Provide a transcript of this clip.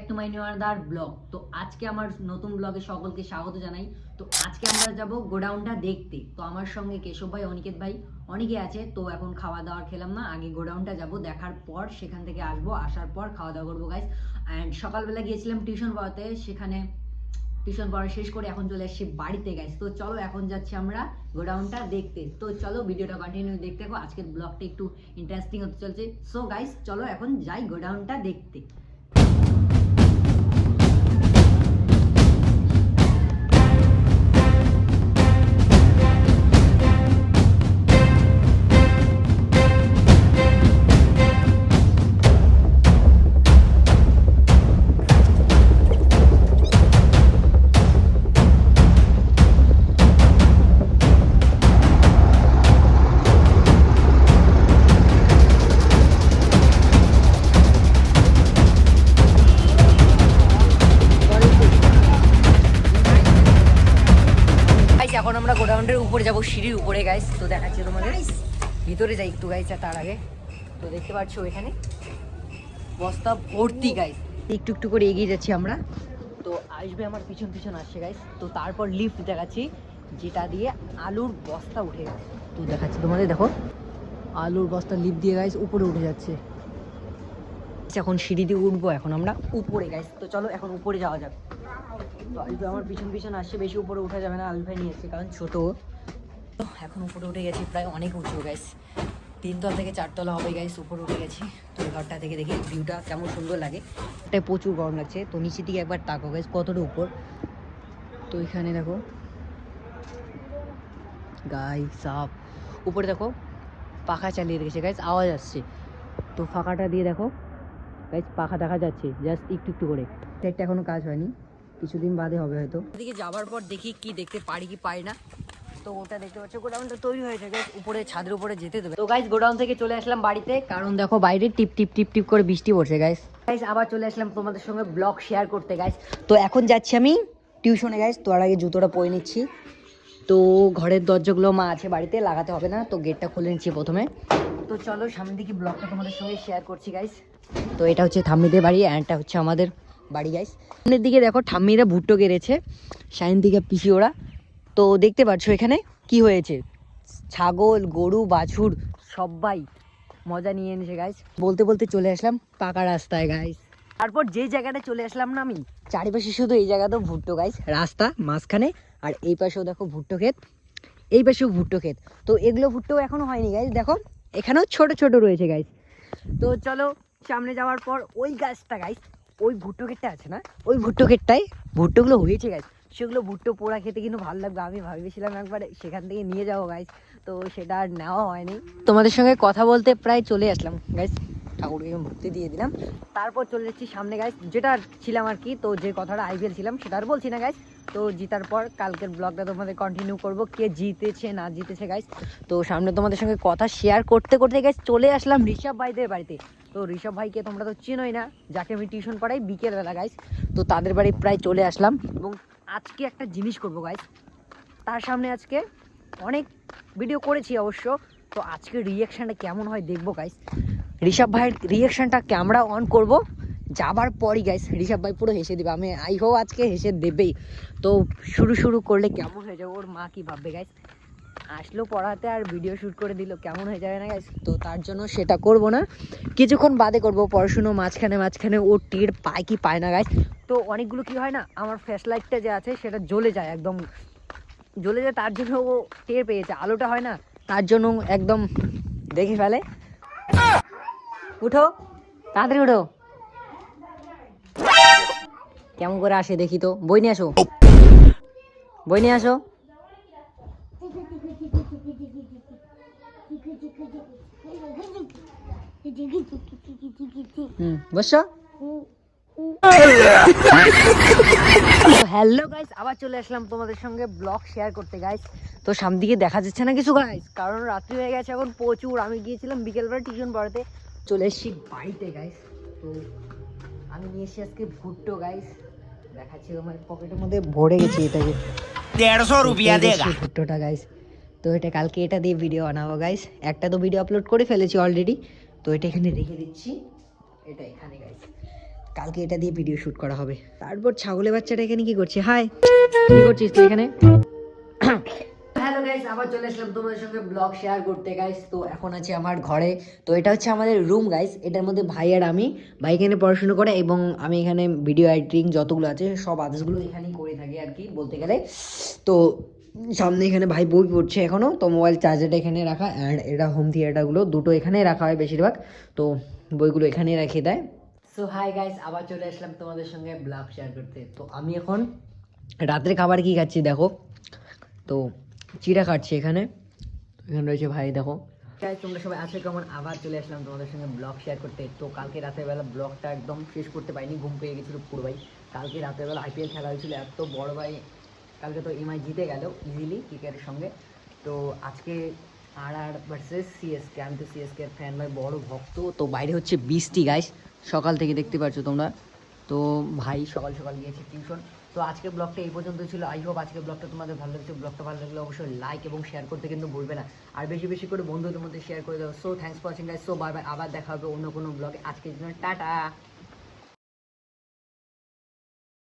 Back to my new another blog. তো আজকে আমার নতুন ব্লগে সকলকে স্বাগত জানাই। তো আজকে আমরা যাব গোডাউনটা দেখতে। তো আমার সঙ্গে কেশব ভাই, অনিকেত ভাই, অনেকে আছে। তো এখন খাওয়া দাওয়া খেলাম না, আগে গোডাউনটা যাব, দেখার পর সেখান থেকে আসবো, আসার পর খাওয়া দাওয়া করবো গাইস। অ্যান্ড সকালবেলা গিয়েছিলাম টিউশন পড়াতে, সেখানে টিউশন পড়া শেষ করে এখন চলে এসেছি বাড়িতে গাইস। তো চলো এখন যাচ্ছি আমরা গোডাউনটা দেখতে। তো চলো ভিডিওটা কন্টিনিউ দেখতে থাকো, আজকের ব্লগটা একটু ইন্টারেস্টিং হতে চলছে। সো গাইস চলো এখন যাই গোডাউনটা দেখতে। এখন আমরা গোডাউনের উপরে যাবো, সিঁড়ির উপরে গাইস। তো দেখাচ্ছি তোমাদের, ভিতরে যাই একটু গাইস তার আগে। তো দেখতে পাচ্ছ এখানে বস্তা ভর্তি গাইস, একটু একটু করে এগিয়ে যাচ্ছি আমরা। তো আসবে আমার পিছন পিছন আসছে গাইস। তো তারপর লিফট দেখাচ্ছি যেটা দিয়ে আলুর বস্তা উঠে, তো দেখাচ্ছি তোমাদের, দেখো আলুর বস্তা লিফট দিয়ে গাইস উপরে উঠে যাচ্ছে। এখন সিঁড়ি দিয়ে উঠবো এখন আমরা উপরে গাইস। তো চলো এখন উপরে যাওয়া যাক। তো আলু আমার পিছন পিছন আসছে, বেশি উপরে উঠা যাবে না, আলু ভাই নিয়ে এসছে কারণ ছোটো। তো এখন উপরে উঠে গেছি, প্রায় অনেক উঁচু গাইস, 3 তলা থেকে 4 তলা হবে গাইস। উপরে উঠে গেছি। তো ঘরটা থেকে দেখি ভিউটা কেমন সুন্দর লাগে। এটা প্রচুর গরম লাগছে। তো নিচের দিকে একবার তাকো গাইস কতটা উপর। তো এখানে দেখো গাইস সাপ, উপরে দেখো পাখা চালিয়ে রেখেছে গাইস, আওয়াজ আসছে। তো ফাঁকাটা দিয়ে দেখো গাইস, পাখা দেখা যাচ্ছে জাস্ট একটু একটু করে। একটা এখনো কাজ হয়নি, কিছুদিন বাদে হবে হয়তো। এদিকে যাওয়ার পর দেখি কি দেখতে পারি কি পাই না। তো ওটা দেখতে পাচ্ছ গোডাউনটা তৈরি হয়েছে গাইস, উপরে ছাদের উপরে যেতে দেবে। তো গাইস গোডাউন থেকে চলে আসলাম বাড়িতে, কারণ দেখো বাইরে টিপ টিপ টিপ টিপ করে বৃষ্টি পড়ছে গাইস। গাইস আবার চলে আসলাম তোমাদের সঙ্গে ব্লগ শেয়ার করতে গাইস। তো এখন যাচ্ছি আমি টিউশনে গাইস। তো আর আগে জুতোটা পরে নিচ্ছি। তো ঘরের দরজাগুলো মা আছে বাড়িতে, লাগাতে হবে না, তো গেটটা খুলে নিচ্ছি প্রথমে। তো চলো সামনের দিকে ব্লগটা তোমাদের সঙ্গে শেয়ার করছি গাইস। তো এটা হচ্ছে ঠাম্মিদের বাড়ি, এটা হচ্ছে আমাদের বাড়ি গাইস। সামনের দিকে দেখো ঠাম্মিরা ভুট্টো গেড়েছে, সাইন দিকে পিসি ওরা। তো দেখতে পাচ্ছ এখানে কি হয়েছে, ছাগল গরু বাছুর সবাই মজা নিয়ে এনেছে গাইস। বলতে বলতে চলে আসলাম পাকা রাস্তায় গাইস। তারপর যে জায়গাটা চলে আসলাম না আমি, চারিপাশে শুধু এই জায়গাতেও ভুট্টো গাইস, রাস্তা মাঝখানে, আর এই পাশেও দেখো ভুট্টো ক্ষেত, এই পাশেও ভুট্টো ক্ষেত। তো এগুলো ভুট্টো এখনো হয়নি গাইস, দেখো এখানেও ছোট ছোট রয়েছে গাইস। তো চলো সামনে যাওয়ার পর ওই গাছটা গাইস, ওই ভুট্টো ক্ষেতটা আছে না, ওই ভুট্টো ক্ষেতটায় ভুট্টোগুলো হয়েছে গাইস। সেগুলো ভুট্টো পোড়া খেতে কিন্তু ভালো লাগবে, আমি ভেবেছিলাম একবার সেখান থেকে নিয়ে যাবো গাইস। তো সেটা আর নেওয়া হয়নি। তোমাদের সঙ্গে কথা বলতে প্রায় চলে আসলাম গাইস, ঠাকুরকে ভর্তি দিয়ে দিলাম। তারপর চলে যাচ্ছি সামনে গাইস, যেটা ছিলাম আর কি। তো যে কথাটা আইপিএল ছিলাম সেটা আর বলছি না গাইস। তো জিতার পর কালকের ব্লগটা তোমাদের কন্টিনিউ করব, কে জিতেছে না জিতেছে গাইস। তো সামনে তোমাদের সঙ্গে কথা শেয়ার করতে করতে গাইস চলে আসলাম ঋষভ ভাইদের বাড়িতে। তো ঋষভ ভাইকে তোমরা তো চিনোই না, যাকে আমি টিউশন পড়াই বিকেলবেলা গাইস। তো তাদের বাড়ি প্রায় চলে আসলাম, এবং আজকে একটা জিনিস করবো গাইস। তার সামনে আজকে অনেক ভিডিও করেছি অবশ্য, তো আজকে রিয়াকশানটা কেমন হয় দেখবো গাইস। ঋষভ ভাইয়ের রিয়াকশানটা ক্যামেরা অন করব, যাবার পরই গাইস ঋষভ ভাই পুরো হেসে দেবে, আমি আই হোপ আজকে হেসে দেবেই। তো শুরু করলে কেমন হয়ে যাবে, ওর মা কি ভাববে গাইস, আসলো পড়াতে আর ভিডিও শ্যুট করে দিল, কেমন হয়ে যাবে না গাইস। তো তার জন্য সেটা করব না, কিছুক্ষণ বাদে করব। পড়াশুনো মাঝখানে মাঝখানে ও টের পায় কি পায় না গাইস। তো অনেকগুলো কি হয় না, আমার ফ্ল্যাশ লাইটটা যে আছে সেটা জ্বলে যায়, একদম জ্বলে যায়, তার জন্য ও টের পেয়েছে। আলোটা হয় না, তার জন্য একদম দেখে ফেলে। উঠো তাড়াতাড়ি উঠো, কেমন করে আসে দেখি তো। বই নিয়ে আসো, বই নিয়ে আসো। বসো। হ্যালো গাইস, আবার চলে আসলাম তোমাদের সঙ্গে ব্লগ শেয়ার করতে গাইস। তো সামনে দিকে দেখা যাচ্ছে না কিছু গাইস, কারণ রাত্রি হয়ে গেছে এখন প্রচুর। আমি গিয়েছিলাম বিকেলবেলা টিউশন পড়াতে, চলে এসেছি বাড়িতে গাইস। তো আমি নিয়ে এসেছি আজকে ভুট্টো গাইস, দেখাচ্ছি আমার পকেটের মধ্যে ভরে গেছি এটাকে, 150 रुपया देगा ভুট্টোটা গাইস। তো এটা কালকে এটা দিয়ে ভিডিও বানাবো গাইস, একটা তো ভিডিও আপলোড করে ফেলেছি অলরেডি। তো এটা এখানে রেখে দিচ্ছি, এটা এখানে গাইস। কালকে এটা দিয়ে ভিডিও শ্যুট করা হবে। তারপর ছাগলের বাচ্চাটা এখানে কি করছে? হাই, কি করছিস তুই এখানে? হ্যালো গাইস, আবার চলে আসলাম তোমাদের সঙ্গে ব্লগ শেয়ার করতে গাইস। তো এখন আছে আমার ঘরে। তো এটা হচ্ছে আমাদের রুম গাইস। এটার মধ্যে ভাই আর আমি, ভাই এখানে পড়াশোনা করে এবং আমি এখানে ভিডিও এডিটিং যতগুলো আছে সব আদার্সগুলো এখানেই করে থাকি আর কি বলতে গেলে। তো সামনে এখানে ভাই বই পড়ছে এখনও। তো মোবাইল চার্জারটা এখানে রাখা, অ্যান্ড এটা হোম থিয়েটারগুলো দুটো এখানেই রাখা হয় বেশিরভাগ। তো বইগুলো এখানেই রেখে দেয়। সো হাই গাইস, আবার চলে আসলাম তোমাদের সঙ্গে ব্লগ শেয়ার করতে। তো আমি এখন রাতের খাবার কি খাচ্ছি দেখো। তো চিড়া খাচ্ছি এখানে। এখানে রয়েছে ভাই দেখো। গাইস তোমরা সবাই আছো কেমন? আবার চলে আসলাম তোমাদের সঙ্গে ব্লগ শেয়ার করতে। তো কালকে রাতের বেলা ব্লগটা একদম শেষ করতে পারিনি, ঘুম পেয়ে গেছিলো পুরো ভাই। কালকে রাতের বেলা আইপিএল খেলা হয়েছিল, এত বড় ভাই। কালকে তো এমআই জিতে গেল ইজিলি ক্রিকেটের সঙ্গে। তো আজকে আর ভার্সেস সিএসকে। আমি তো সিএসকে ফ্যান ভাই, বড় ভক্ত। তো বাইরে হচ্ছে বৃষ্টি গাইস, সকাল থেকে দেখতে পাচ্ছ তোমরা। তো ভাই সকাল সকাল গিয়েছে টিউশন। তো আজকের ব্লগটা এই পর্যন্ত ছিল। আই হোপ আজকের ব্লগটা তোমাদের ভালো লাগছে। ব্লগটা ভালো লাগলে অবশ্যই লাইক এবং শেয়ার করতে কিন্তু ভুলবে না। আর বেশি বেশি করে বন্ধুদের মধ্যে শেয়ার করে দাও। So thanks for watching guys. So bye bye, আবার দেখা হবে অন্য কোনো ব্লগে। আজকের জন্য টাটা।